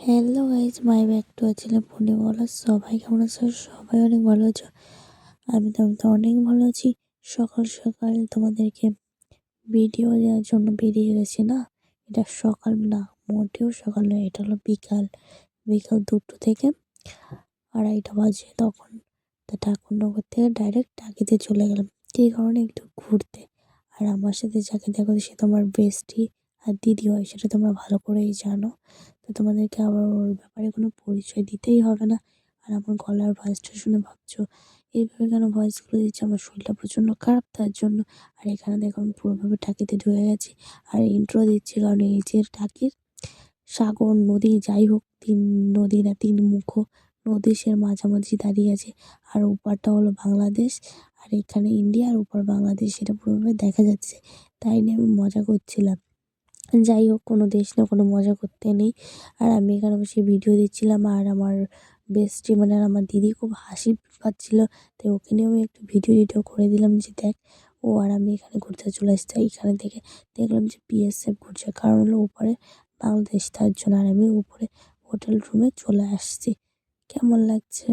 Hello guys, my back to channel ফোনে বলা। সবাই কেমন আছো? সবাই অনেক ভালো আছো। আমি তো অনেক ভালো আছি। সকাল সকাল তোমাদেরকে ভিডিও দেওয়ার জন্য বেরিয়ে গেছি না। এটা সকাল না, মোটেও সকাল নয়, এটা হলো বিকাল। বিকাল 2টো থেকে 2:30 বাজে তখন। তা ঠাকুরনগর থেকে ডাইরেক্ট টাকিতে চলে গেলাম এই কারণে একটু ঘুরতে। আর আমার সাথে যাকে দেখো সে তোমার বেস্টি আর দিদি হয়, সেটা তোমরা ভালো করেই জানো। তো তোমাদেরকে আবার ওর ব্যাপারে কোনো পরিচয় দিতেই হবে না। আর আমার গলার ভয়েসটা শুনে ভাবছো এইভাবে কেন ভয়েসগুলো দিচ্ছে, আমার শরীরটা প্রচণ্ড খারাপ তার জন্য। আর এখানে দেখো আমি পুরোভাবে টাকিতে ঢুকে গেছি। আর ইন্ট্রো দিচ্ছি কারণ এই যে টাকির সাগর নদী যাই হোক, নদী না, 3 মুখ নদী, সে মাঝামাঝি দাঁড়িয়ে আছে। আর ওপারটা হলো বাংলাদেশ, আর এখানে ইন্ডিয়া, আর ওপার বাংলাদেশ, সেটা পুরোভাবে দেখা যাচ্ছে। তাই নিয়ে আমি মজা করছিলাম। যাই হোক, কোনো দেশ না, কোনো মজা করতে নেই। আর আমি এখানে বসে ভিডিও দিচ্ছিলাম, আর আমার বেস্টি মানে আমার দিদি খুব হাসি পাচ্ছিল। তাই ওকে নিয়েও আমি একটু ভিডিও করে দিলাম যে দেখ ও আর আমি এখানে ঘুরতে চলে আসছি। এখানে থেকে দেখলাম যে বিএসএফ ঘুরছে, কারণ হলো উপরে বাংলাদেশ, তার জন্য। আর আমি উপরে হোটেল রুমে চলে আসছি। কেমন লাগছে?